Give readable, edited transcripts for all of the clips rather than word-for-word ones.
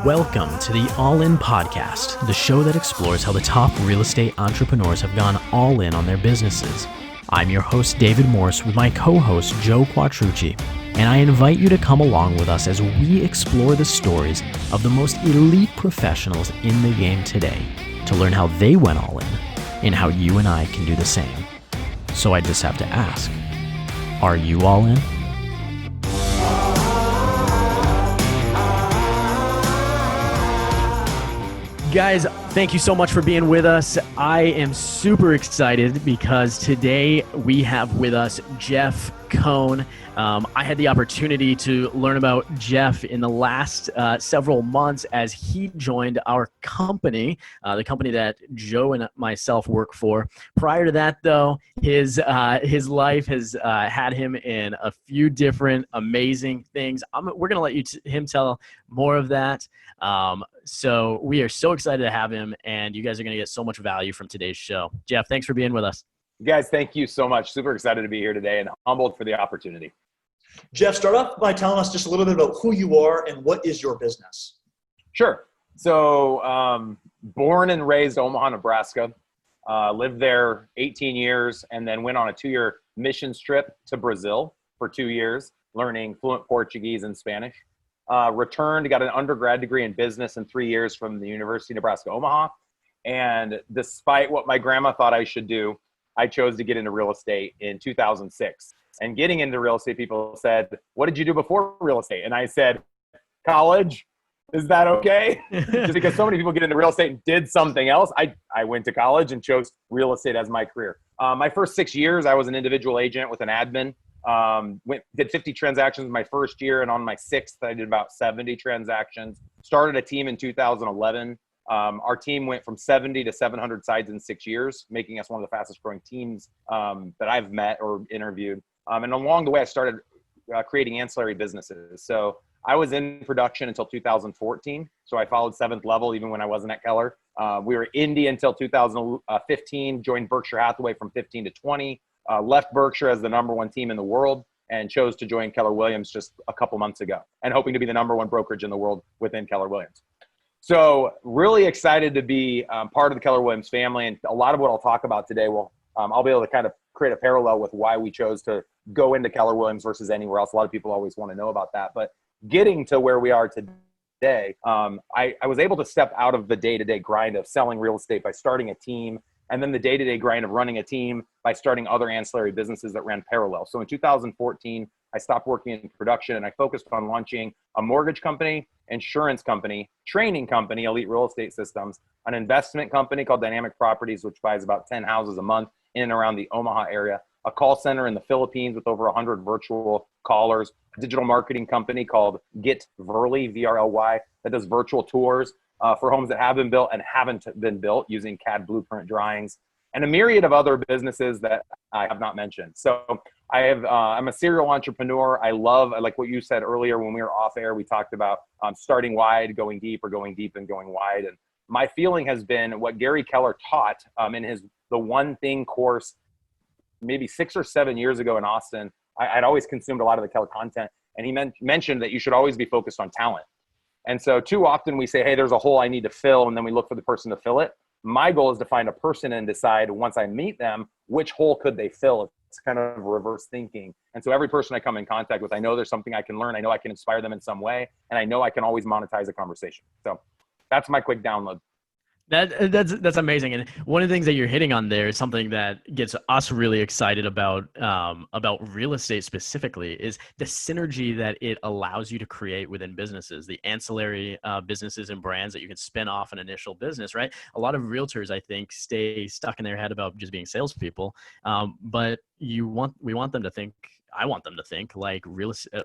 Welcome to the All In Podcast, the show that explores how the top real estate entrepreneurs have gone all in on their businesses. I'm your host, David Morse, with my co-host, Joe Quattrucci, and I invite you to come along with us as we explore the stories of the most elite professionals in the game today to learn how they went all in and how you and I can do the same. So I just have to ask, are you all in? Guys, thank you so much for being with us. I am super excited because today we have with us Jeff Cohn. I had the opportunity to learn about Jeff in the last several months as he joined our company, the company that Joe and myself work for. Prior to that, though, his life has had him in a few different amazing things. We're going to let him tell more of that. So we are so excited to have him, and you guys are going to get so much value from today's show. Jeff, thanks for being with us. Guys, thank you so much. Super excited to be here today and humbled for the opportunity. Jeff, start off by telling us just a little bit about who you are and what is your business. Sure. So born and raised Omaha, Nebraska, lived there 18 years and then went on a 2-year missions trip to Brazil for 2 years, learning fluent Portuguese and Spanish. Returned, got an undergrad degree in business in 3 years from the University of Nebraska, Omaha. And despite what my grandma thought I should do, I chose to get into real estate in 2006. And getting into real estate, people said, "What did you do before real estate?" And I said, "College. Is that okay?" Just because so many people get into real estate and did something else. I went to college and chose real estate as my career. My first 6 years, I was an individual agent with an admin. Did 50 transactions my first year, and on my 6th, I did about 70 transactions. Started a team in 2011. Our team went from 70 to 700 sites in 6 years, making us one of the fastest growing teams that I've met or interviewed. And along the way, I started creating ancillary businesses. So I was in production until 2014. So I followed 7th level even when I wasn't at Keller. We were indie until 2015, joined Berkshire Hathaway from 15 to 20, left Berkshire as the #1 team in the world, and chose to join Keller Williams just a couple months ago, and hoping to be the #1 brokerage in the world within Keller Williams. So really excited to be part of the Keller Williams family. And a lot of what I'll talk about today I'll be able to kind of create a parallel with why we chose to go into Keller Williams versus anywhere else. A lot of people always want to know about that. But getting to where we are today, I was able to step out of the day-to-day grind of selling real estate by starting a team, and then the day-to-day grind of running a team by starting other ancillary businesses that ran parallel. So in 2014, I stopped working in production and I focused on launching a mortgage company, insurance company, training company, Elite Real Estate Systems, an investment company called Dynamic Properties, which buys about 10 houses a month in and around the Omaha area, a call center in the Philippines with over 100 virtual callers, a digital marketing company called Get Verly, VRLY, that does virtual tours for homes that have been built and haven't been built using CAD blueprint drawings, and a myriad of other businesses that I have not mentioned. So I'm a serial entrepreneur. I like what you said earlier when we were off air. We talked about starting wide, going deep, or going deep and going wide. And my feeling has been what Gary Keller taught in the One Thing course maybe 6 or 7 years ago in Austin. I'd always consumed a lot of the Keller content, and he mentioned that you should always be focused on talent. And so too often we say, hey, there's a hole I need to fill, and then we look for the person to fill it. My goal is to find a person and decide once I meet them, which hole could they fill? It's kind of reverse thinking. And so every person I come in contact with, I know there's something I can learn. I know I can inspire them in some way, and I know I can always monetize a conversation. So that's my quick download. That's amazing. And one of the things that you're hitting on there is something that gets us really excited about real estate specifically is the synergy that it allows you to create within businesses, the ancillary businesses and brands that you can spin off an initial business, right? A lot of realtors, I think, stay stuck in their head about just being salespeople. But we want them to think, I want them to think like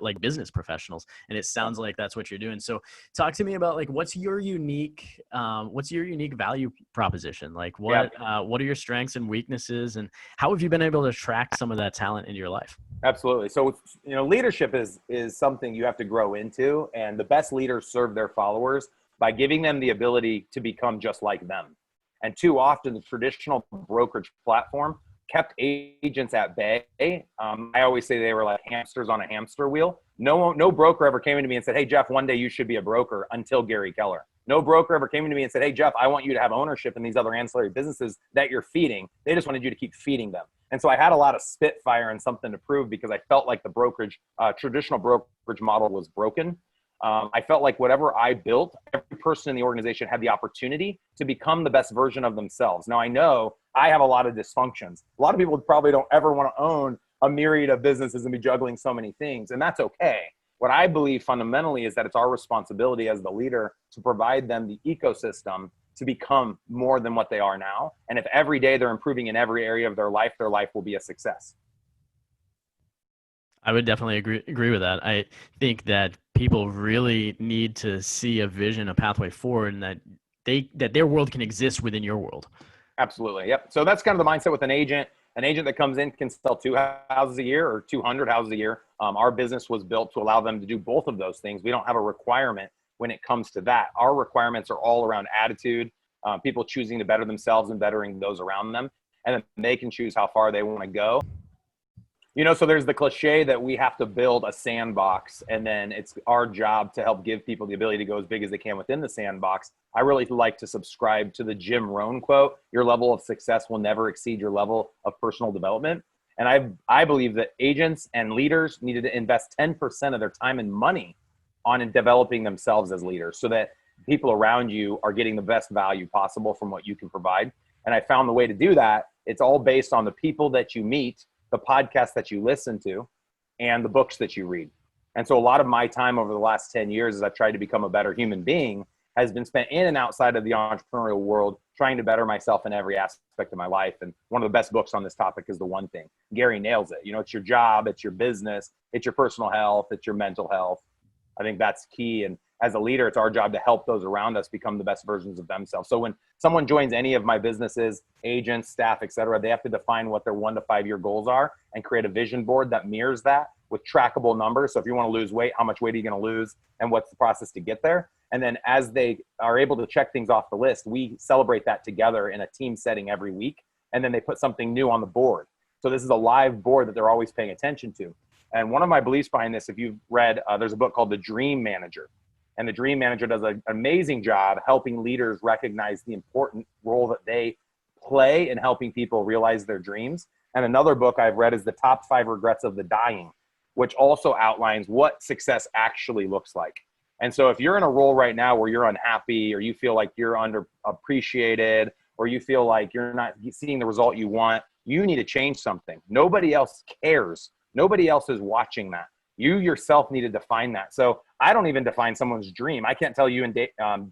like business professionals. And it sounds like that's what you're doing. So talk to me about like, what's your unique value proposition? Like what are your strengths and weaknesses, and how have you been able to attract some of that talent into your life? Absolutely. So, leadership is something you have to grow into, and the best leaders serve their followers by giving them the ability to become just like them. And too often the traditional brokerage platform kept agents at bay. I always say they were like hamsters on a hamster wheel. No broker ever came into me and said, hey, Jeff, one day you should be a broker, until Gary Keller. No broker ever came into me and said, hey, Jeff, I want you to have ownership in these other ancillary businesses that you're feeding. They just wanted you to keep feeding them. And so I had a lot of spitfire and something to prove, because I felt like the brokerage, traditional brokerage model was broken. I felt like whatever I built, every person in the organization had the opportunity to become the best version of themselves. Now, I know I have a lot of dysfunctions. A lot of people probably don't ever want to own a myriad of businesses and be juggling so many things, and that's okay. What I believe fundamentally is that it's our responsibility as the leader to provide them the ecosystem to become more than what they are now. And if every day they're improving in every area of their life will be a success. I would definitely agree with that. I think that people really need to see a vision, a pathway forward, and that their world can exist within your world. Absolutely. Yep. So that's kind of the mindset with an agent. An agent that comes in can sell 2 houses a year or 200 houses a year. Our business was built to allow them to do both of those things. We don't have a requirement when it comes to that. Our requirements are all around attitude, people choosing to better themselves and bettering those around them. And then they can choose how far they want to go. You know, so there's the cliche that we have to build a sandbox, and then it's our job to help give people the ability to go as big as they can within the sandbox. I really like to subscribe to the Jim Rohn quote: your level of success will never exceed your level of personal development. And I believe that agents and leaders needed to invest 10% of their time and money on developing themselves as leaders, so that people around you are getting the best value possible from what you can provide. And I found the way to do that. It's all based on the people that you meet, the podcasts that you listen to, and the books that you read. And so a lot of my time over the last 10 years, as I've tried to become a better human being, has been spent in and outside of the entrepreneurial world, trying to better myself in every aspect of my life. And one of the best books on this topic is The One Thing. Gary nails it. You know, it's your job, it's your business, it's your personal health, it's your mental health. I think that's key. And as a leader, it's our job to help those around us become the best versions of themselves. So when someone joins any of my businesses, agents, staff, et cetera, they have to define what their 1 to 5 year goals are and create a vision board that mirrors that with trackable numbers. So if you want to lose weight, how much weight are you going to lose and what's the process to get there? And then as they are able to check things off the list, we celebrate that together in a team setting every week. And then they put something new on the board. So this is a live board that they're always paying attention to. And one of my beliefs behind this, if you've read, there's a book called The Dream Manager. And the Dream Manager does an amazing job helping leaders recognize the important role that they play in helping people realize their dreams. And another book I've read is The Top 5 Regrets of the Dying, which also outlines what success actually looks like. And so if you're in a role right now where you're unhappy, or you feel like you're underappreciated, or you feel like you're not seeing the result you want, you need to change something. Nobody else cares. Nobody else is watching that. You yourself need to define that. So I don't even define someone's dream. I can't tell you and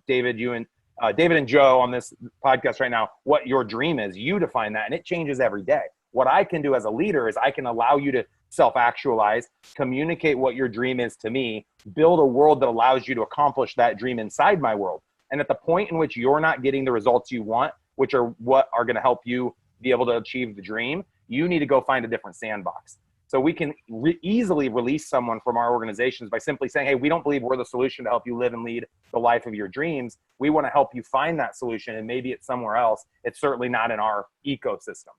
David and Joe on this podcast right now what your dream is. You define that, and it changes every day. What I can do as a leader is I can allow you to self-actualize, communicate what your dream is to me, build a world that allows you to accomplish that dream inside my world. And at the point in which you're not getting the results you want, which are what are going to help you be able to achieve the dream, you need to go find a different sandbox. So we can easily release someone from our organizations by simply saying, hey, we don't believe we're the solution to help you live and lead the life of your dreams. We want to help you find that solution, and maybe it's somewhere else. It's certainly not in our ecosystem.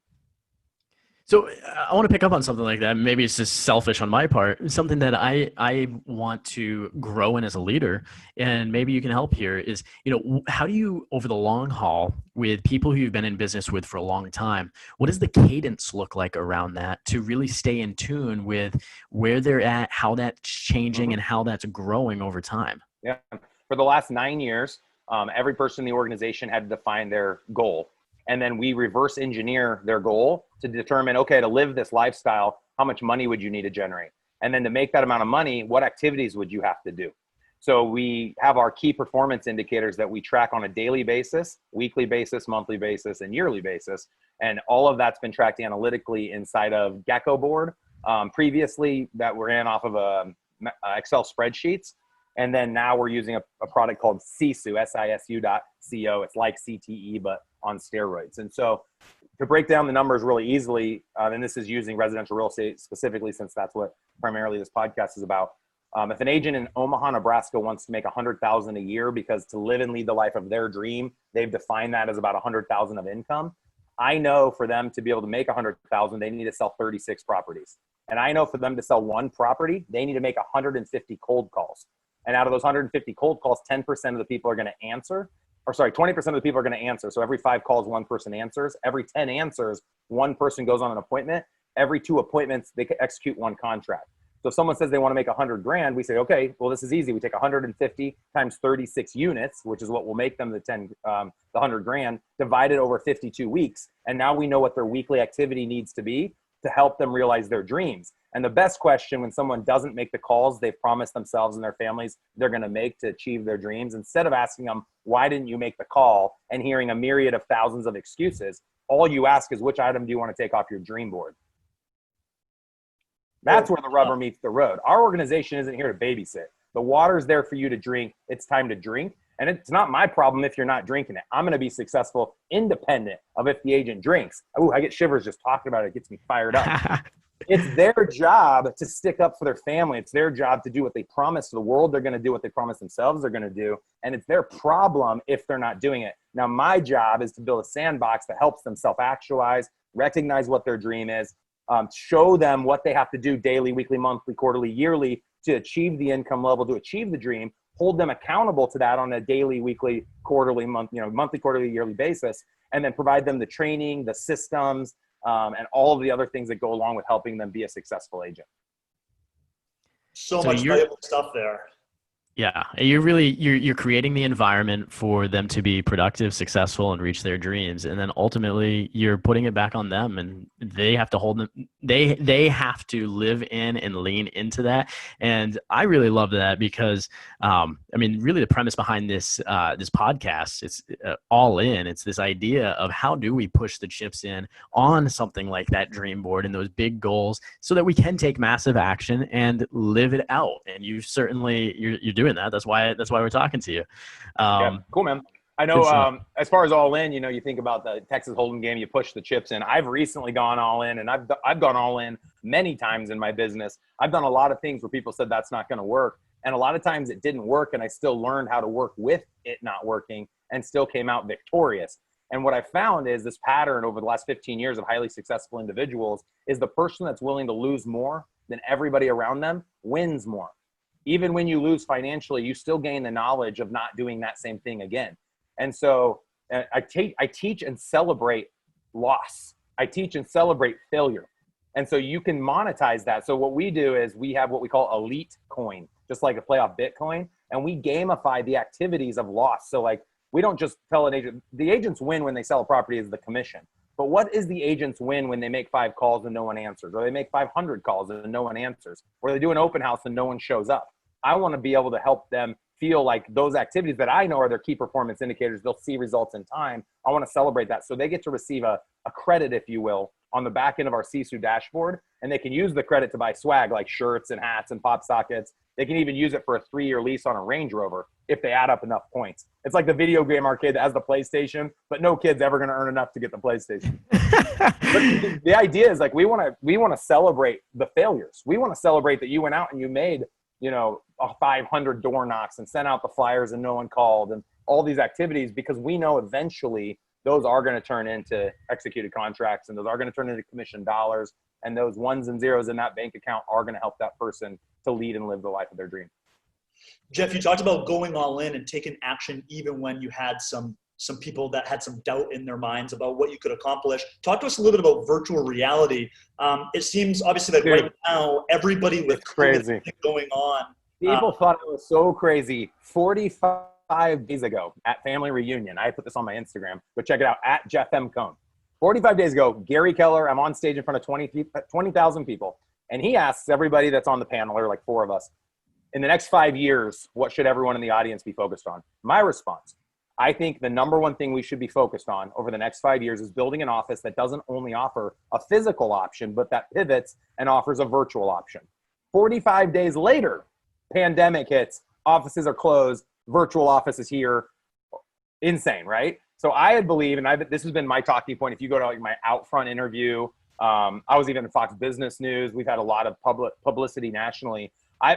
So I want to pick up on something like that. Maybe it's just selfish on my part. Something that I want to grow in as a leader, and maybe you can help here, is, how do you, over the long haul, with people who you've been in business with for a long time, what does the cadence look like around that to really stay in tune with where they're at, how that's changing, and how that's growing over time? Yeah. For the last 9 years, every person in the organization had to define their goal. And then we reverse engineer their goal to determine, okay, to live this lifestyle, how much money would you need to generate? And then to make that amount of money, what activities would you have to do? So we have our key performance indicators that we track on a daily basis, weekly basis, monthly basis, and yearly basis. And all of that's been tracked analytically inside of Gecko board. Previously, that we're in off of Excel spreadsheets. And then now we're using a product called Sisu, SISU.co. It's like CTE, but on steroids. And so to break down the numbers really easily, and this is using residential real estate specifically, since that's what primarily this podcast is about. If an agent in Omaha, Nebraska wants to make $100,000 a year, because to live and lead the life of their dream, they've defined that as about $100,000 of income. I know for them to be able to make $100,000, they need to sell 36 properties. And I know for them to sell one property, they need to make 150 cold calls. And out of those 150 cold calls, 10% of the people are going to answer. Or sorry, 20% of the people are going to answer. So every 5 calls, one person answers. Every 10 answers, one person goes on an appointment. Every 2 appointments, they can execute 1 contract. So if someone says they want to make 100 grand, we say, okay, well, this is easy. We take 150 times 36 units, which is what will make them the 100 grand, divided over 52 weeks. And now we know what their weekly activity needs to be to help them realize their dreams. And the best question when someone doesn't make the calls they've promised themselves and their families they're going to make to achieve their dreams, instead of asking them, why didn't you make the call, and hearing a myriad of thousands of excuses, all you ask is, which item do you want to take off your dream board? That's where the rubber meets the road. Our organization isn't here to babysit. The water's there for you to drink. It's time to drink. And it's not my problem if you're not drinking it. I'm going to be successful independent of if the agent drinks. Oh, I get shivers just talking about it. It gets me fired up. It's their job to stick up for their family. It's their job to do what they promise to the world. They're going to do what they promise themselves they're going to do. And it's their problem if they're not doing it. Now, my job is to build a sandbox that helps them self-actualize, recognize what their dream is, show them what they have to do daily, weekly, monthly, quarterly, yearly to achieve the income level, to achieve the dream, hold them accountable to that on a daily, weekly, quarterly, monthly, quarterly, yearly basis, and then provide them the training, the systems, and all of the other things that go along with helping them be a successful agent. So much valuable stuff there. Yeah, you're creating the environment for them to be productive, successful, and reach their dreams, and then ultimately you're putting it back on them, and they have to hold them. They have to live in and lean into that, and I really love that because I mean, really, the premise behind this this podcast, it's all in. It's this idea of how do we push the chips in on something like that dream board and those big goals, so that we can take massive action and live it out. And you're doing that. That's why we're talking to you. Yeah, cool, man. I know as far as all in, you think about the Texas Hold'em game, you push the chips in. I've recently gone all in, and I've gone all in many times in my business. I've done a lot of things where people said that's not going to work. And a lot of times it didn't work, and I still learned how to work with it not working and still came out victorious. And what I found is this pattern over the last 15 years of highly successful individuals is the person that's willing to lose more than everybody around them wins more. Even when you lose financially, you still gain the knowledge of not doing that same thing again. And so I teach and celebrate loss. I teach and celebrate failure. And so you can monetize that. So what we do is we have what we call elite coin, just like a play off Bitcoin. And we gamify the activities of loss. So like, we don't just tell an agent, the agents win when they sell a property is the commission. But what is the agent's win when they make 5 calls and no one answers? Or they make 500 calls and no one answers? Or they do an open house and no one shows up? I want to be able to help them feel like those activities that I know are their key performance indicators, they'll see results in time. I want to celebrate that. So they get to receive a credit, if you will, on the back end of our CSU dashboard. And they can use the credit to buy swag like shirts and hats and pop sockets. They can even use it for a 3-year lease on a Range Rover if they add up enough points. It's like the video game arcade that has the PlayStation, but no kid's ever going to earn enough to get the PlayStation. But the idea is like, we want to celebrate the failures. We want to celebrate that you went out and you made 500 door knocks and sent out the flyers and no one called and all these activities, because we know eventually those are going to turn into executed contracts and those are going to turn into commission dollars. And those ones and zeros in that bank account are going to help that person to lead and live the life of their dream. Jeff, you talked about going all in and taking action even when you had some people that had some doubt in their minds about what you could accomplish. Talk to us a little bit about virtual reality. It seems obviously that right now, everybody with crazy going on. People thought it was so crazy. 45 days ago at family reunion, I put this on my Instagram, but check it out, at Jeff M. Cohn. 45 days ago, Gary Keller, I'm on stage in front of 20,000 people. And he asks everybody that's on the panel, or like 4 of us, in the next 5 years, what should everyone in the audience be focused on? My response, I think the number one thing we should be focused on over the next 5 years is building an office that doesn't only offer a physical option, but that pivots and offers a virtual option. 45 days later, pandemic hits, offices are closed, virtual office is here. Insane, right? So I had believed, and this has been my talking point. If you go to like my Outfront interview, I was even in Fox Business News. We've had a lot of publicity nationally.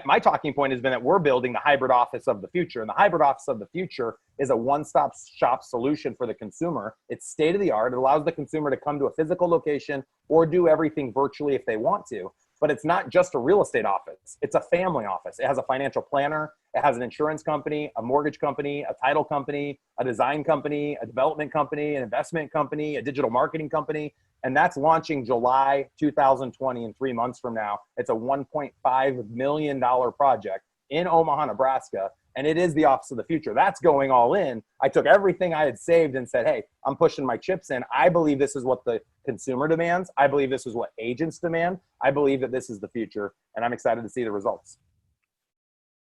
My talking point has been that we're building the hybrid office of the future. And the hybrid office of the future is a one-stop shop solution for the consumer. It's state of the art. It allows the consumer to come to a physical location or do everything virtually if they want to. but it's not just a real estate office. It's a family office. It has a financial planner. It has an insurance company, a mortgage company, a title company, a design company, a development company, an investment company, a digital marketing company. And that's launching July 2020 in 3 months from now. It's a $1.5 million project in Omaha, Nebraska. And it is the office of the future. That's going all in. I took everything I had saved and said, hey, I'm pushing my chips in. I believe this is what the consumer demands. I believe this is what agents demand. I believe that this is the future. And I'm excited to see the results.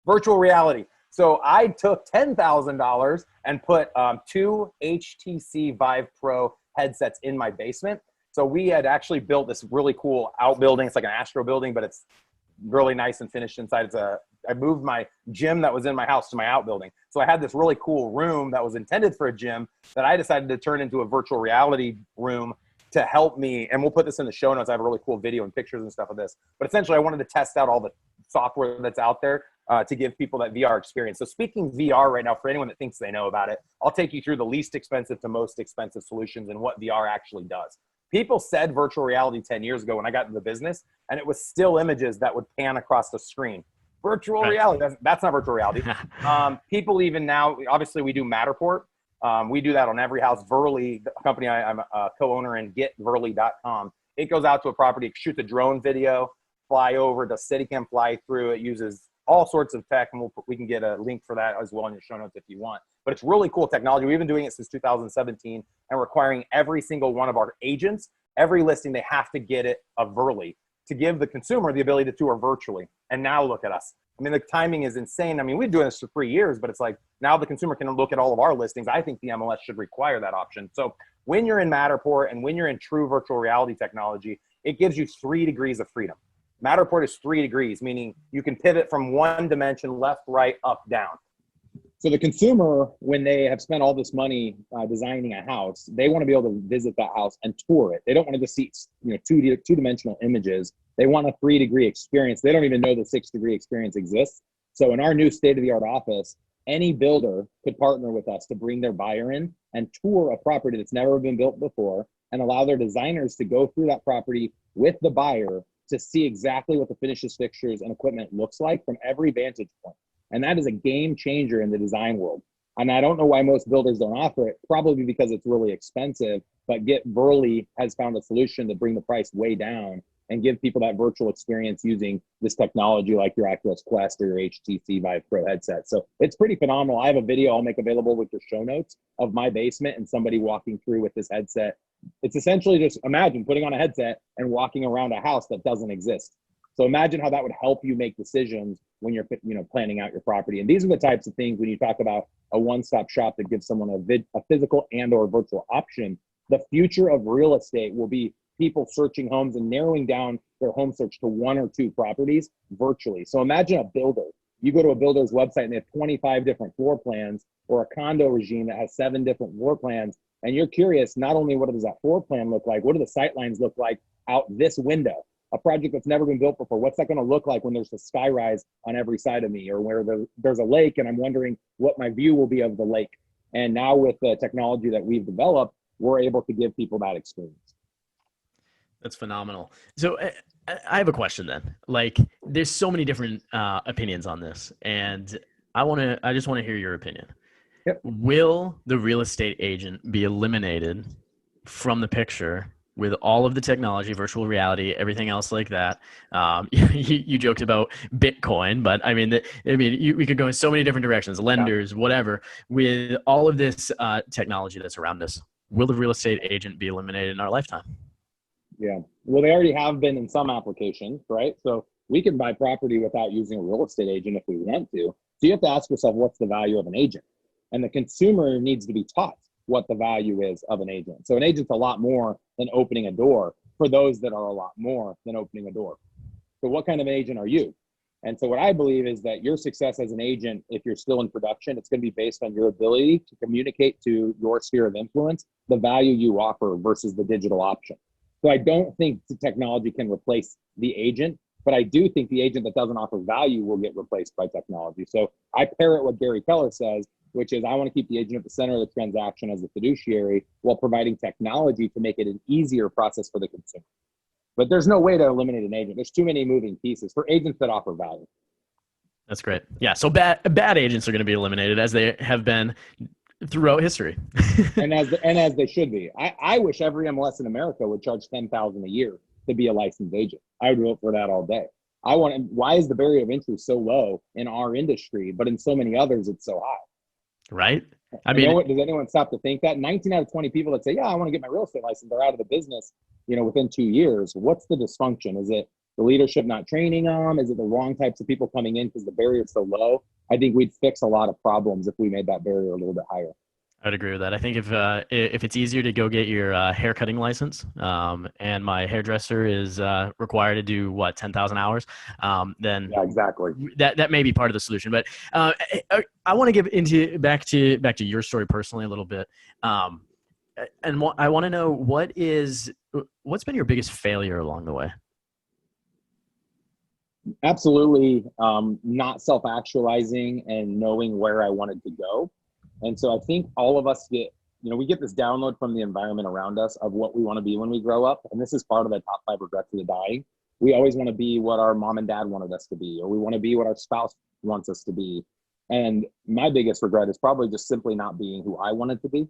Virtual reality. So I took $10,000 and put 2 HTC Vive Pro headsets in my basement. So we had actually built this really cool outbuilding. It's like an Astro building, but it's really nice and finished inside. I moved my gym that was in my house to my outbuilding. So I had this really cool room that was intended for a gym that I decided to turn into a virtual reality room to help me. And we'll put this in the show notes. I have a really cool video and pictures and stuff of this. But essentially, I wanted to test out all the software that's out there to give people that VR experience. So speaking VR right now, for anyone that thinks they know about it, I'll take you through the least expensive to most expensive solutions and what VR actually does. People said virtual reality 10 years ago when I got into the business, and it was still images that would pan across the screen. Virtual reality, that's not virtual reality. People even now, obviously we do Matterport. We do that on every house. Verly, the company I'm a co-owner in, getverly.com. It goes out to a property, shoots a drone video, fly over, does Steadicam fly through. It uses all sorts of tech, and we can get a link for that as well in your show notes if you want. But it's really cool technology. We've been doing it since 2017 and requiring every single one of our agents, every listing, they have to get it a Verly to give the consumer the ability to tour virtually. And now look at us. I mean, the timing is insane. I mean, we've been doing this for 3 years, but it's like now the consumer can look at all of our listings. I think the MLS should require that option. So when you're in Matterport and when you're in true virtual reality technology, it gives you 3 degrees of freedom. Matterport is 3 degrees, meaning you can pivot from one dimension, left, right, up, down. So the consumer, when they have spent all this money designing a house, they want to be able to visit that house and tour it. They don't want to just see, two-dimensional images. They want a 3-degree experience. They don't even know the 6-degree experience exists. So in our new state-of-the-art office, any builder could partner with us to bring their buyer in and tour a property that's never been built before and allow their designers to go through that property with the buyer to see exactly what the finishes, fixtures, and equipment looks like from every vantage point. And that is a game changer in the design world. And I don't know why most builders don't offer it, probably because it's really expensive, but Get Verly has found a solution to bring the price way down and give people that virtual experience using this technology like your Oculus Quest or your HTC Vive Pro headset. So it's pretty phenomenal. I have a video I'll make available with your show notes of my basement and somebody walking through with this headset. It's essentially just imagine putting on a headset and walking around a house that doesn't exist. So imagine how that would help you make decisions when you're planning out your property. And these are the types of things when you talk about a one-stop shop that gives someone a physical and or virtual option. The future of real estate will be people searching homes and narrowing down their home search to 1 or 2 properties virtually. So imagine a builder. You go to a builder's website and they have 25 different floor plans, or a condo regime that has 7 different floor plans. And you're curious, not only what does that floor plan look like, what do the sight lines look like out this window? A project that's never been built before, what's that going to look like when there's a skyrise on every side of me, or where there's a lake and I'm wondering what my view will be of the lake. And now with the technology that we've developed, we're able to give people that experience. That's phenomenal. So I have a question then. Like, there's so many different opinions on this, and I just want to hear your opinion. Yep. Will the real estate agent be eliminated from the picture with all of the technology, virtual reality, everything else like that? You joked about Bitcoin, but I mean, we could go in so many different directions, lenders, whatever. With all of this technology that's around us, will the real estate agent be eliminated in our lifetime? Yeah. Well, they already have been in some applications, right? So we can buy property without using a real estate agent if we want to. So you have to ask yourself, what's the value of an agent? And the consumer needs to be taught what the value is of an agent. So an agent's a lot more than opening a door for those that are a lot more than opening a door. So what kind of an agent are you? And so what I believe is that your success as an agent, if you're still in production, it's going to be based on your ability to communicate to your sphere of influence the value you offer versus the digital option. So I don't think the technology can replace the agent, but I do think the agent that doesn't offer value will get replaced by technology. So I parrot what Gary Keller says, which is I want to keep the agent at the center of the transaction as a fiduciary while providing technology to make it an easier process for the consumer. But there's no way to eliminate an agent. There's too many moving pieces for agents that offer value. That's great. Yeah. So bad agents are going to be eliminated, as they have been throughout history. and as they should be. I wish every MLS in America would charge $10,000 a year to be a licensed agent. I would vote for that all day. Why is the barrier of entry so low in our industry, but in so many others it's so high? Right. I mean, mean, does anyone stop to think that 19 out of 20 people that say, yeah, I want to get my real estate license, they're out of the business, within 2 years? What's the dysfunction? Is it the leadership not training them? Is it the wrong types of people coming in because the barrier is so low? I think we'd fix a lot of problems if we made that barrier a little bit higher. I'd agree with that. I think if it's easier to go get your hair cutting license, and my hairdresser is required to do 10,000 hours, then yeah, exactly. That may be part of the solution. But I want to get back to your story personally a little bit, and I want to know what's been your biggest failure along the way. Absolutely, not self-actualizing and knowing where I wanted to go. And so I think all of us we get this download from the environment around us of what we want to be when we grow up. And this is part of the top 5 regrets of the dying. We always want to be what our mom and dad wanted us to be, or we want to be what our spouse wants us to be. And my biggest regret is probably just simply not being who I wanted to be.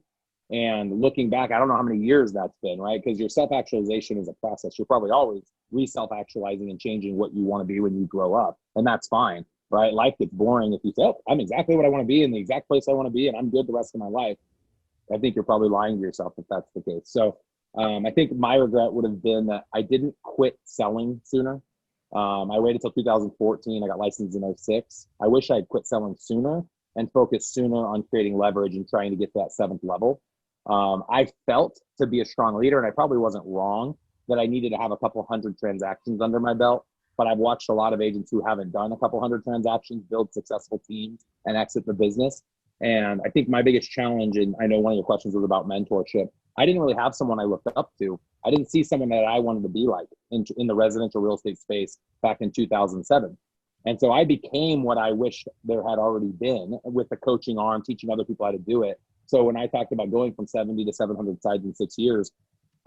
And looking back, I don't know how many years that's been, right? Because your self-actualization is a process. You're probably always re-self-actualizing and changing what you want to be when you grow up. And that's fine. Right? Life gets boring if you say, oh, I'm exactly what I want to be in the exact place I want to be, and I'm good the rest of my life. I think you're probably lying to yourself if that's the case. So I think my regret would have been that I didn't quit selling sooner. I waited till 2014. I got licensed in 2006. I wish I had quit selling sooner and focused sooner on creating leverage and trying to get to that 7th level. I felt, to be a strong leader, and I probably wasn't wrong, that I needed to have a couple hundred transactions under my belt. But I've watched a lot of agents who haven't done a couple hundred transactions build successful teams and exit the business. And I think my biggest challenge, and I know one of your questions was about mentorship, I didn't really have someone I looked up to. I didn't see someone that I wanted to be like in the residential real estate space back in 2007. And so I became what I wish there had already been, with the coaching arm, teaching other people how to do it. So when I talked about going from 70 to 700 sites in 6 years,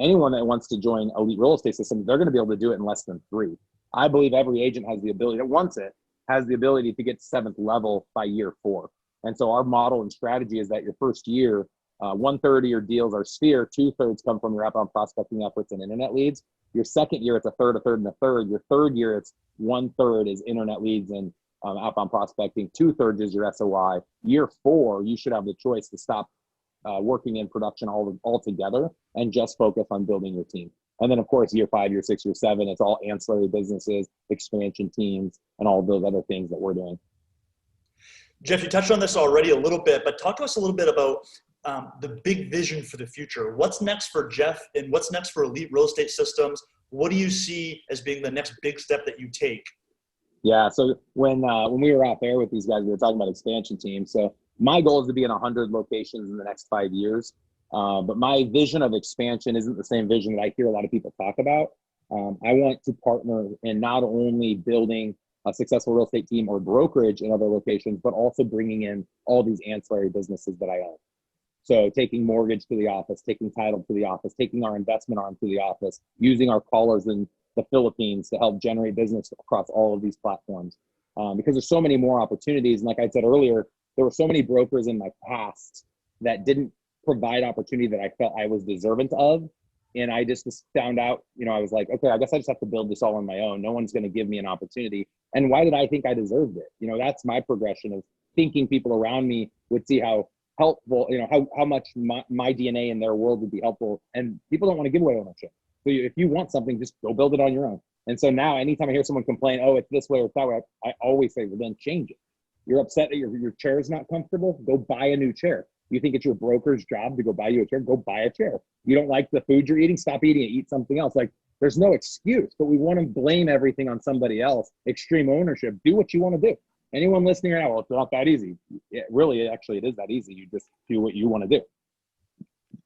anyone that wants to join Elite Real Estate System, they're going to be able to do it in less than 3. I believe every agent has the ability, that wants it, has the ability to get to 7th level by year 4. And so our model and strategy is that your first year, 1/3 of your deals are sphere, 2/3 come from your outbound prospecting efforts and internet leads. Your second year, it's a third, and a third. Your third year, it's 1/3 is internet leads and outbound prospecting. 2/3 is your SOI. Year 4, you should have the choice to stop working in production altogether and just focus on building your team. And then, of course, year 5, year 6, year 7, it's all ancillary businesses, expansion teams, and all of those other things that we're doing. Jeff, you touched on this already a little bit, but talk to us a little bit about the big vision for the future. What's next for Jeff, and what's next for Elite Real Estate Systems? What do you see as being the next big step that you take? Yeah, so when we were out there with these guys, we were talking about expansion teams. So my goal is to be in 100 locations in the next 5 years. But my vision of expansion isn't the same vision that I hear a lot of people talk about. I want to partner in not only building a successful real estate team or brokerage in other locations, but also bringing in all these ancillary businesses that I own. So taking mortgage to the office, taking title to the office, taking our investment arm to the office, using our callers in the Philippines to help generate business across all of these platforms. Because there's so many more opportunities. And like I said earlier, there were so many brokers in my past that didn't provide opportunity that I felt I was deserving of. And I just found out, I was like, okay, I guess I just have to build this all on my own. No one's going to give me an opportunity. And why did I think I deserved it? That's my progression of thinking people around me would see how helpful, how much my DNA in their world would be helpful. And people don't want to give away ownership. So if you want something, just go build it on your own. And so now anytime I hear someone complain, oh, it's this way or that way, I always say, well, then change it. You're upset that your chair is not comfortable? Go buy a new chair. You think it's your broker's job to go buy you a chair? Go buy a chair. You don't like the food you're eating? Stop eating it. Eat something else. Like, there's no excuse, but we want to blame everything on somebody else. Extreme ownership. Do what you want to do. Anyone listening right now, well, it's not that easy. It is that easy. You just do what you want to do.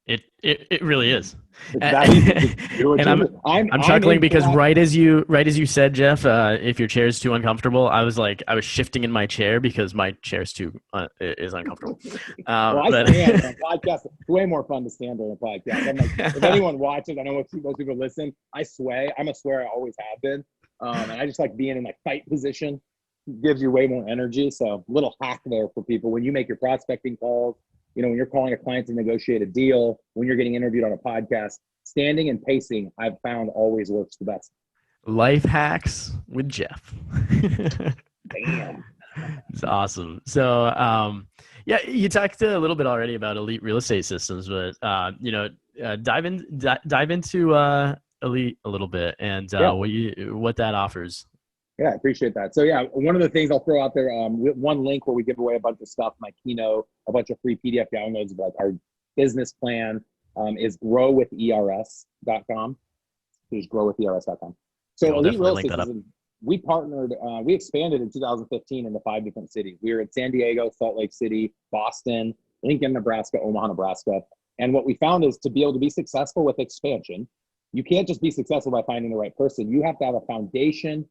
It really is. It's that easy. Just do what And you do. I'm I'm chuckling in for because that. right as you said, Jeff, if your chair is too uncomfortable, I was shifting in my chair because my chair's too is uncomfortable. Well, I But stand on podcasts. It's way more fun to stand on a podcast. I'm like, if anyone watches, I know most people listen. I sway. I'm a swear. I always have been. And I just like being in like fight position. It gives you way more energy. So little hack there for people when you make your prospecting calls. When you're calling a client to negotiate a deal, when you're getting interviewed on a podcast, standing and pacing, I've found always works the best. life hacks with Jeff. Damn. It's awesome. So, yeah, you talked a little bit already about elite real estate systems, but dive into elite a little bit and Yeah. what that offers. Yeah, I appreciate that. So yeah, one of the things I'll throw out there, one link where we give away a bunch of stuff, my keynote, a bunch of free PDF downloads about our business plan, is growwithers.com. Just growwithers.com. So We'll Elite definitely Real link Estate that up. System, we partnered, we expanded in 2015 into 5 different cities. We were in San Diego, Salt Lake City, Boston, Lincoln, Nebraska, Omaha, Nebraska. And what we found is to be able to be successful with expansion, you can't just be successful by finding the right person. You have to have a foundation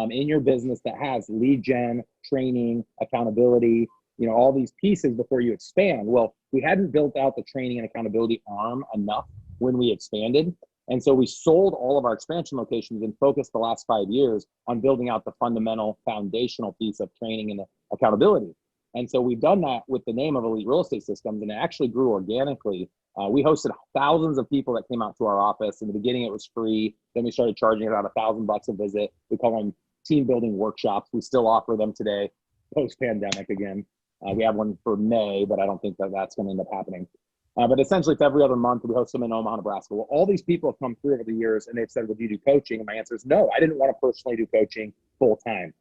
in your business that has lead gen, training, accountability, all these pieces before you expand. Well, we hadn't built out the training and accountability arm enough when we expanded. And so we sold all of our expansion locations and focused the last 5 years on building out the fundamental foundational piece of training and accountability. And so we've done that with the name of Elite Real Estate Systems, and it actually grew organically. We hosted thousands of people that came out to our office. In the beginning, it was free. Then we started charging about $1,000 a visit. We call them team building workshops. We still offer them today, post-pandemic again. We have one for May, but I don't think that's going to end up happening. But essentially, it's every other month. We host them in Omaha, Nebraska. Well, all these people have come through over the years, and they've said, would you do coaching? And my answer is no. I didn't want to personally do coaching full time,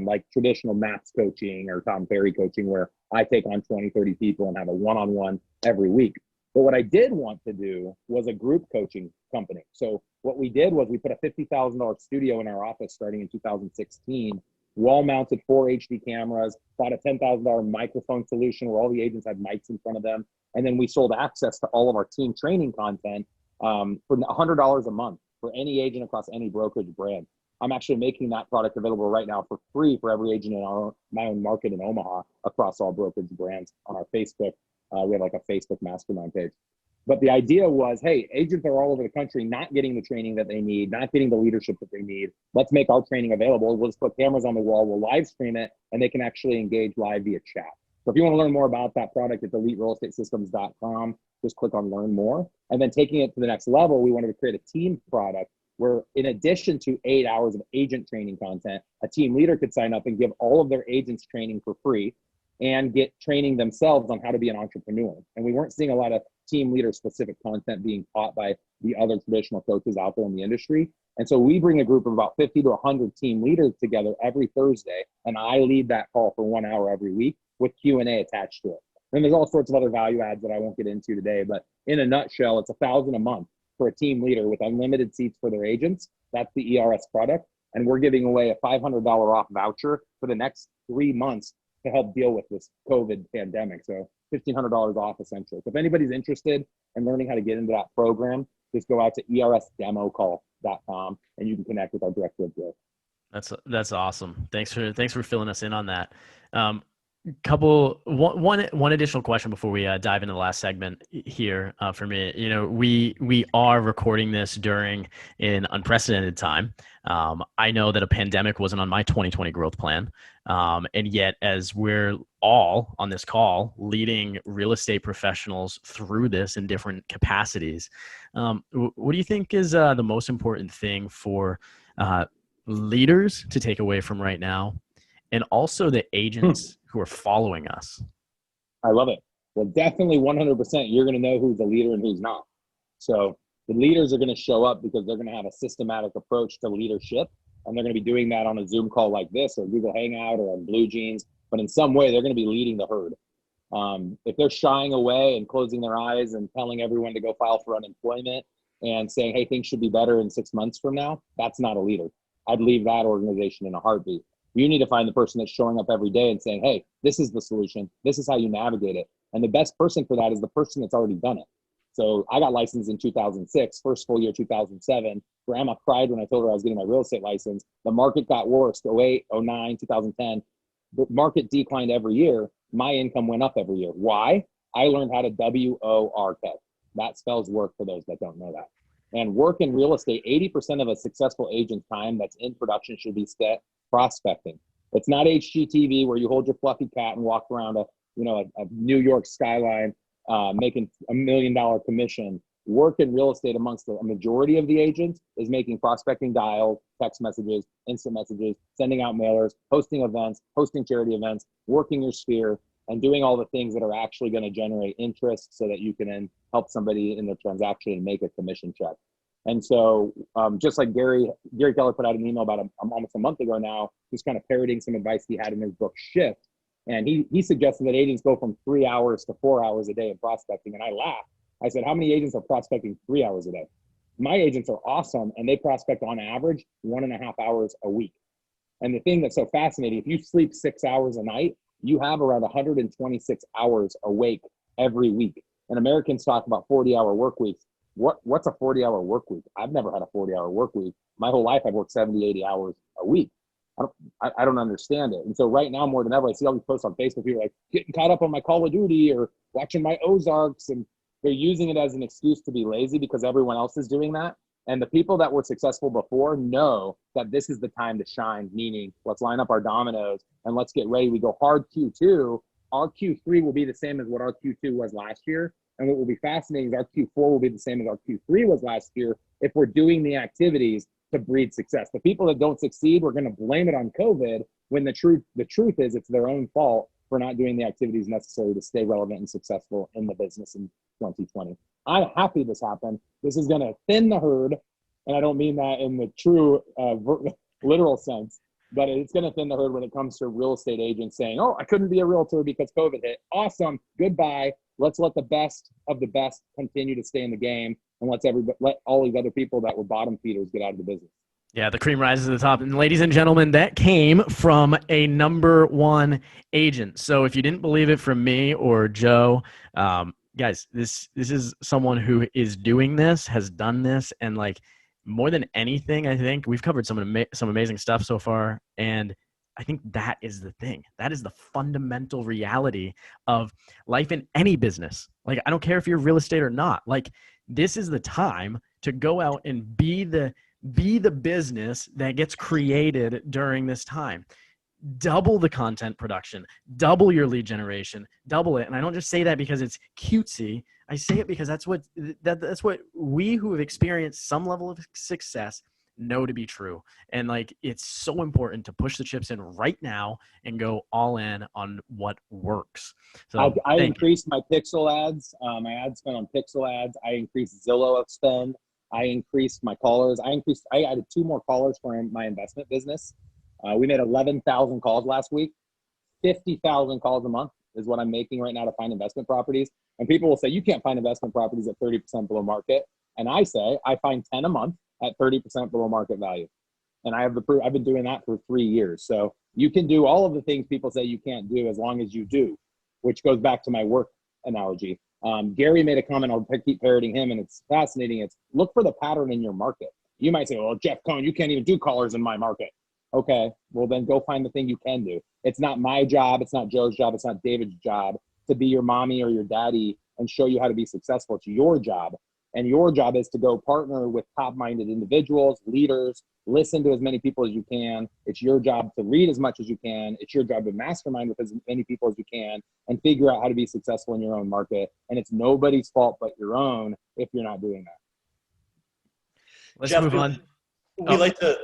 like traditional MAPS coaching or Tom Ferry coaching, where I take on 20, 30 people and have a one-on-one every week. But what I did want to do was a group coaching company. So what we did was we put a $50,000 studio in our office starting in 2016, wall-mounted 4 HD cameras, bought a $10,000 microphone solution where all the agents had mics in front of them. And then we sold access to all of our team training content for $100 a month for any agent across any brokerage brand. I'm actually making that product available right now for free for every agent in my own market in Omaha across all brokerage brands on our Facebook. We have like a Facebook mastermind page. But the idea was, hey, agents are all over the country not getting the training that they need, not getting the leadership that they need. Let's make our training available. We'll just put cameras on the wall. We'll live stream it, and they can actually engage live via chat. So if you want to learn more about that product, it's eliterealestatesystems.com. Just click on learn more. And then taking it to the next level, we wanted to create a team product where in addition to 8 hours of agent training content, a team leader could sign up and give all of their agents training for free and get training themselves on how to be an entrepreneur. And we weren't seeing a lot of team leader specific content being taught by the other traditional coaches out there in the industry. And so we bring a group of about 50 to 100 team leaders together every Thursday, and I lead that call for 1 hour every week with Q&A attached to it. And there's all sorts of other value adds that I won't get into today, but in a nutshell, it's $1,000 a month for a team leader with unlimited seats for their agents. That's the ERS product. And we're giving away a $500 off voucher for the next 3 months to help deal with this COVID pandemic. So $1,500 off essentially. So if anybody's interested in learning how to get into that program, just go out to ersdemocall.com and you can connect with our director of growth. That's awesome. Thanks for filling us in on that. One additional question before we dive into the last segment here for me. We are recording this during an unprecedented time. I know that a pandemic wasn't on my 2020 growth plan. And yet, as we're all on this call leading real estate professionals through this in different capacities, what do you think is the most important thing for leaders to take away from right now, and also the agents who are following us? I love it. Well, definitely 100%, you're going to know who's a leader and who's not. So the leaders are going to show up because they're going to have a systematic approach to leadership. And they're going to be doing that on a Zoom call like this or Google Hangout or on Blue Jeans. But in some way, they're going to be leading the herd. If they're shying away and closing their eyes and telling everyone to go file for unemployment and saying, hey, things should be better in 6 months from now, that's not a leader. I'd leave that organization in a heartbeat. You need to find the person that's showing up every day and saying, hey, this is the solution. This is how you navigate it. And the best person for that is the person that's already done it. So I got licensed in 2006, first full year 2007. Grandma cried when I told her I was getting my real estate license. The market got worse, 08, 09, 2010. The market declined every year. My income went up every year. Why? I learned how to WORK. That spells work for those that don't know that. And work in real estate, 80% of a successful agent's time that's in production should be spent prospecting. It's not HGTV where you hold your fluffy cat and walk around a New York skyline making $1 million commission. Work in real estate amongst a majority of the agents is making prospecting dials, text messages, instant messages, sending out mailers, hosting events, hosting charity events, working your sphere, and doing all the things that are actually going to generate interest so that you can then help somebody in the transaction and make a commission check. And so just like Gary Keller put out an email about almost a month ago now, just kind of parroting some advice he had in his book, Shift. And he suggested that agents go from 3 hours to 4 hours a day in prospecting. And I laughed. I said, how many agents are prospecting 3 hours a day? My agents are awesome, and they prospect on average 1.5 hours a week. And the thing that's so fascinating, if you sleep 6 hours a night, you have around 126 hours awake every week. And Americans talk about 40-hour work weeks. What's a 40-hour work week? I've never had a 40-hour work week. My whole life, I've worked 70, 80 hours a week. I don't understand it. And so right now, more than ever, I see all these posts on Facebook, people like getting caught up on my Call of Duty or watching my Ozarks, and they're using it as an excuse to be lazy because everyone else is doing that. And the people that were successful before know that this is the time to shine, meaning let's line up our dominoes and let's get ready. We go hard Q2. Our Q3 will be the same as what our Q2 was last year. And what will be fascinating is our Q4 will be the same as our Q3 was last year if we're doing the activities to breed success. The people that don't succeed, we're going to blame it on COVID, when the truth is it's their own fault for not doing the activities necessary to stay relevant and successful in the business in 2020. I'm happy this happened. This is going to thin the herd, and I don't mean that in the true literal sense, but it's going to thin the herd when it comes to real estate agents saying, oh, I couldn't be a realtor because COVID hit. Awesome. Goodbye. Let's let the best of the best continue to stay in the game, and let all these other people that were bottom feeders get out of the business. Yeah, the cream rises to the top. And ladies and gentlemen, that came from a number one agent. So if you didn't believe it from me or Joe, guys, this is someone who is doing this, has done this, and like more than anything, I think we've covered some amazing stuff so far. And I think that is the thing. That is the fundamental reality of life in any business. Like, I don't care if you're real estate or not. Like, this is the time to go out and be the business that gets created during this time. Double the content production, double your lead generation, double it. And I don't just say that because it's cutesy. I say it because that's what we who have experienced some level of success know to be true. And like, it's so important to push the chips in right now and go all in on what works. So I increased my pixel ads, my ad spend on pixel ads. I increased Zillow spend. I increased my callers. I added 2 more callers for my investment business. We made 11,000 calls last week. 50,000 calls a month is what I'm making right now to find investment properties. And people will say, you can't find investment properties at 30% below market. And I say, I find 10 a month at 30% below market value. And I have the proof. I've been doing that for 3 years. So you can do all of the things people say you can't do as long as you do, which goes back to my work analogy. Gary made a comment, I'll keep parroting him, and it's fascinating. It's look for the pattern in your market. You might say, well, Jeff Cohn, you can't even do callers in my market. Okay, well then go find the thing you can do. It's not my job, it's not Joe's job, it's not David's job to be your mommy or your daddy and show you how to be successful. It's your job. And your job is to go partner with top-minded individuals, leaders, listen to as many people as you can. It's your job to read as much as you can. It's your job to mastermind with as many people as you can and figure out how to be successful in your own market. And it's nobody's fault but your own if you're not doing that. Let's Jeff, move on. We like to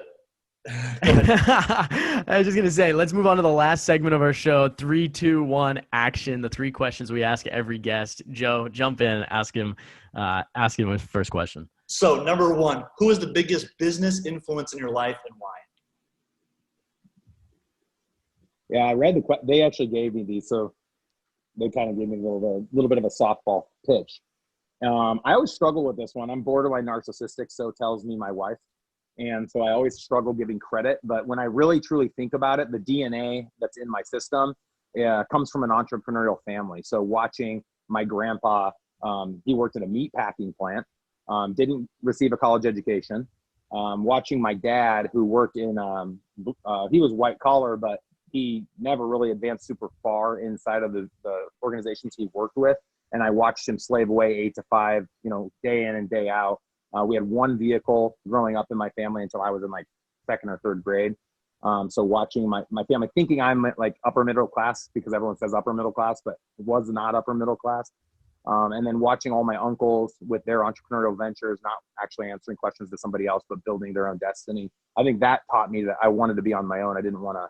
I was just going to say, let's move on to the last segment of our show. 3, 2, 1, action. The 3 questions we ask every guest. Joe, jump in, ask him his first question. So number 1, who is the biggest business influence in your life and why? Yeah, I read they actually gave me these, so they kind of gave me a little bit of a softball pitch. I always struggle with this one. I'm borderline narcissistic, so tells me my wife. And so I always struggle giving credit. But when I really, truly think about it, the DNA that's in my system comes from an entrepreneurial family. So watching my grandpa He worked at a meat packing plant, didn't receive a college education. Watching my dad, who worked in, he was white collar, but he never really advanced super far inside of the organizations he worked with. And I watched him slave away 8 to 5, day in and day out. We had one vehicle growing up in my family until I was in like second or third grade. So watching my family, thinking I'm like upper middle class because everyone says upper middle class, but it was not upper middle class. And then watching all my uncles with their entrepreneurial ventures, not actually answering questions to somebody else, but building their own destiny. I think that taught me that I wanted to be on my own. I didn't want to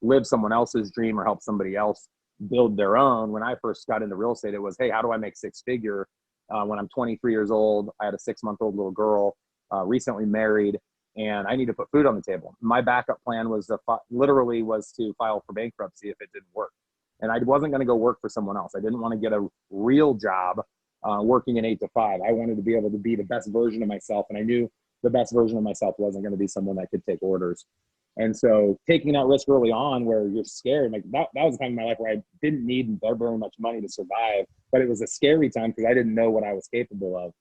live someone else's dream or help somebody else build their own. When I first got into real estate, it was, hey, how do I make six figure? When I'm 23 years old, I had a 6-month-old little girl, recently married, and I need to put food on the table. My backup plan was literally to file for bankruptcy if it didn't work. And I wasn't going to go work for someone else. I didn't want to get a real job working in 8 to 5. I wanted to be able to be the best version of myself. And I knew the best version of myself wasn't going to be someone that could take orders. And so taking that risk early on where you're scared, like that was a time in my life where I didn't need very much money to survive, but it was a scary time because I didn't know what I was capable of,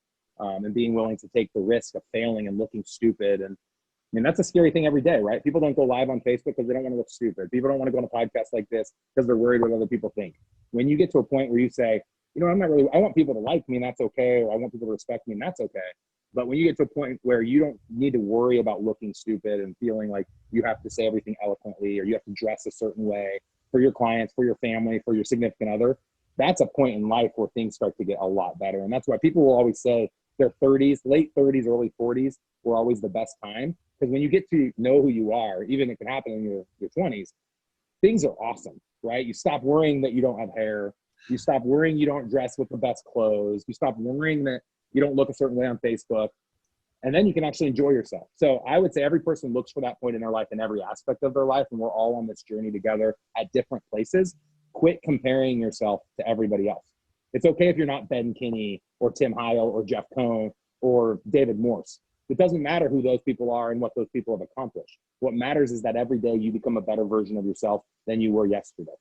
and being willing to take the risk of failing and looking stupid. And I mean, that's a scary thing every day, right? People don't go live on Facebook because they don't want to look stupid. People don't want to go on a podcast like this because they're worried what other people think. When you get to a point where you say, I want people to like me and that's okay, or I want people to respect me and that's okay. But when you get to a point where you don't need to worry about looking stupid and feeling like you have to say everything eloquently or you have to dress a certain way for your clients, for your family, for your significant other, that's a point in life where things start to get a lot better. And that's why people will always say their 30s, late 30s, early 40s were always the best time. Because when you get to know who you are, even if it can happen in your 20s, things are awesome, right? You stop worrying that you don't have hair. You stop worrying you don't dress with the best clothes. You stop worrying that you don't look a certain way on Facebook. And then you can actually enjoy yourself. So I would say every person looks for that point in their life in every aspect of their life. And we're all on this journey together at different places. Quit comparing yourself to everybody else. It's okay if you're not Ben Kinney or Tim Heil or Jeff Cohn or David Morse. It doesn't matter who those people are and what those people have accomplished. What matters is that every day you become a better version of yourself than you were yesterday.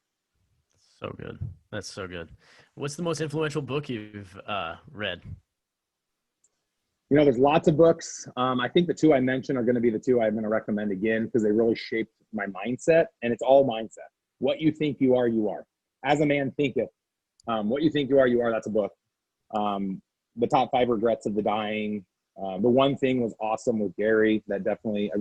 So good. That's so good. What's the most influential book you've read? There's lots of books. I think the two I mentioned are going to be the two I'm going to recommend again because they really shaped my mindset, and it's all mindset. What you think you are, you are. As a man thinketh. What you think you are, that's a book. The Top 5 Regrets of the Dying. The One Thing was awesome with Gary. That definitely,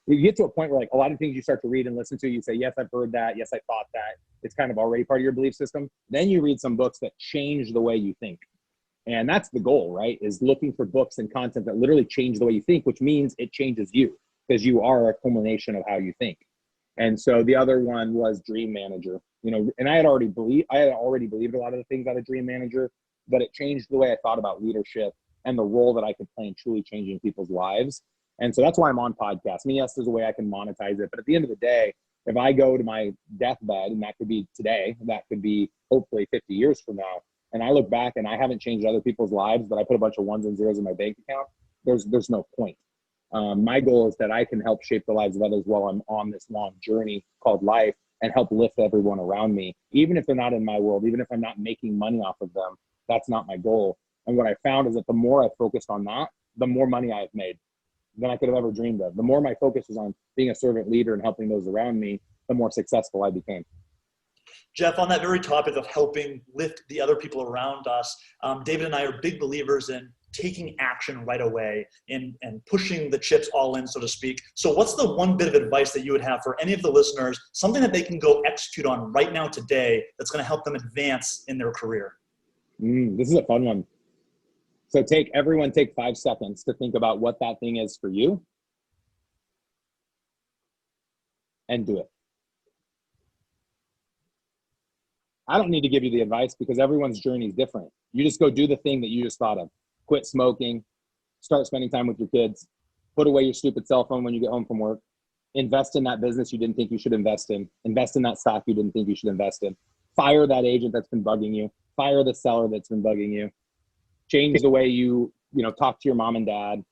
you get to a point where like a lot of things you start to read and listen to, you say, yes, I've heard that. Yes, I thought that. It's kind of already part of your belief system. Then you read some books that change the way you think. And that's the goal, right? Is looking for books and content that literally change the way you think, which means it changes you because you are a culmination of how you think. And so the other one was Dream Manager, and I had already believed a lot of the things out of Dream Manager, but it changed the way I thought about leadership and the role that I could play in truly changing people's lives. And so that's why I'm on podcasts. Yes, there's a way I can monetize it, but at the end of the day, if I go to my deathbed, and that could be today, that could be hopefully 50 years from now, and I look back and I haven't changed other people's lives, but I put a bunch of ones and zeros in my bank account, there's no point. My goal is that I can help shape the lives of others while I'm on this long journey called life and help lift everyone around me, even if they're not in my world, even if I'm not making money off of them. That's not my goal. And what I found is that the more I focused on that, the more money I've made than I could have ever dreamed of. The more my focus was on being a servant leader and helping those around me, the more successful I became. Jeff, on that very topic of helping lift the other people around us, David and I are big believers in taking action right away and pushing the chips all in, so to speak. So what's the one bit of advice that you would have for any of the listeners, something that they can go execute on right now today that's going to help them advance in their career? This is a fun one. So everyone take 5 seconds to think about what that thing is for you and do it. I don't need to give you the advice because everyone's journey is different. You just go do the thing that you just thought of. Quit smoking, start spending time with your kids, put away your stupid cell phone when you get home from work, invest in that business you didn't think you should invest in that stock you didn't think you should invest in, fire that agent that's been bugging you, fire the seller that's been bugging you, change the way you talk to your mom and dad.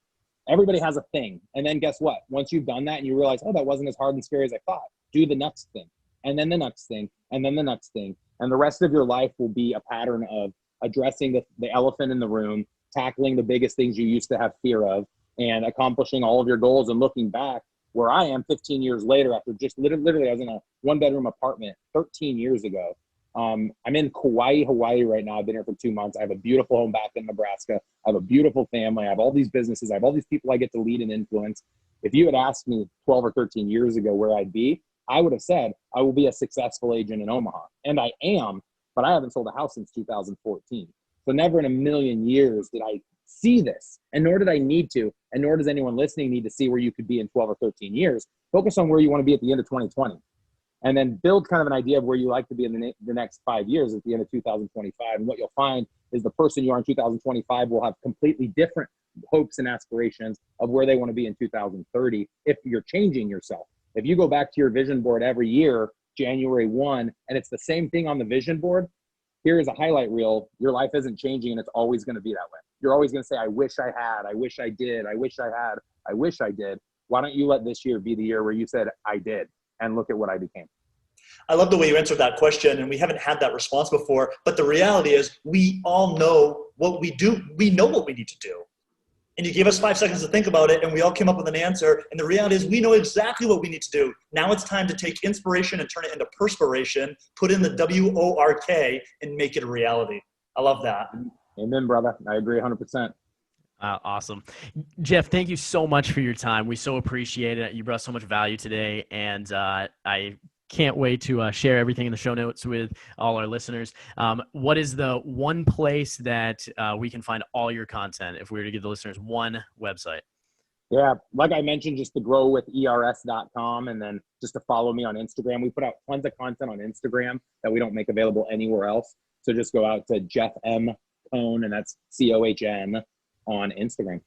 Everybody has a thing. And then guess what? Once you've done that and you realize, that wasn't as hard and scary as I thought, do the next thing. And then the next thing. And then the next thing. And the rest of your life will be a pattern of addressing the elephant in the room, tackling the biggest things you used to have fear of, and accomplishing all of your goals. And looking back where I am 15 years later, after just literally I was in a 1-bedroom apartment 13 years ago. I'm in Kauai, Hawaii right now. I've been here for 2 months. I have a beautiful home back in Nebraska. I have a beautiful family. I have all these businesses. I have all these people I get to lead and influence. If you had asked me 12 or 13 years ago where I'd be, I would have said I will be a successful agent in Omaha. And I am, but I haven't sold a house since 2014. So never in a million years did I see this, and nor did I need to, and nor does anyone listening need to see where you could be in 12 or 13 years. Focus on where you want to be at the end of 2020. And then build kind of an idea of where you like to be in the next 5 years at the end of 2025. And what you'll find is the person you are in 2025 will have completely different hopes and aspirations of where they want to be in 2030 if you're changing yourself. If you go back to your vision board every year, January 1, and it's the same thing on the vision board, here is a highlight reel. Your life isn't changing, and it's always going to be that way. You're always going to say, I wish I had, I wish I did, I wish I had, I wish I did. Why don't you let this year be the year where you said, I did, and look at what I became? I love the way you answered that question, and we haven't had that response before, but the reality is we all know what we do. We know what we need to do. And you gave us 5 seconds to think about it, and we all came up with an answer. And the reality is we know exactly what we need to do. Now it's time to take inspiration and turn it into perspiration, put in the WORK, and make it a reality. I love that. Amen, brother. I agree 100%. Awesome. Jeff, thank you so much for your time. We so appreciate it. You brought so much value today, and I can't wait to share everything in the show notes with all our listeners. What is the one place that we can find all your content if we were to give the listeners one website? Yeah, like I mentioned, just to growwithers.com, and then just to follow me on Instagram. We put out tons of content on Instagram that we don't make available anywhere else. So just go out to Jeff M. Cohn, and that's COHN on Instagram.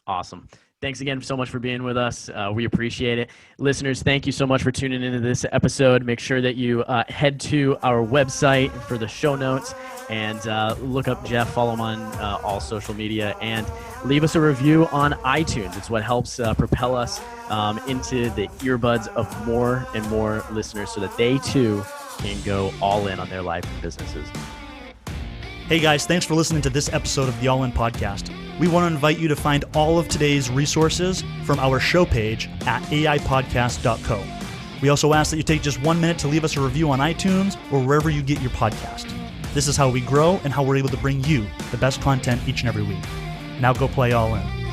Awesome. Thanks again so much for being with us. We appreciate it. Listeners, thank you so much for tuning into this episode. Make sure that you head to our website for the show notes and look up Jeff, follow him on all social media, and leave us a review on iTunes. It's what helps propel us into the earbuds of more and more listeners so that they too can go all in on their life and businesses. Hey guys, thanks for listening to this episode of the All In Podcast. We want to invite you to find all of today's resources from our show page at aipodcast.co. We also ask that you take just 1 minute to leave us a review on iTunes or wherever you get your podcast. This is how we grow and how we're able to bring you the best content each and every week. Now go play all in.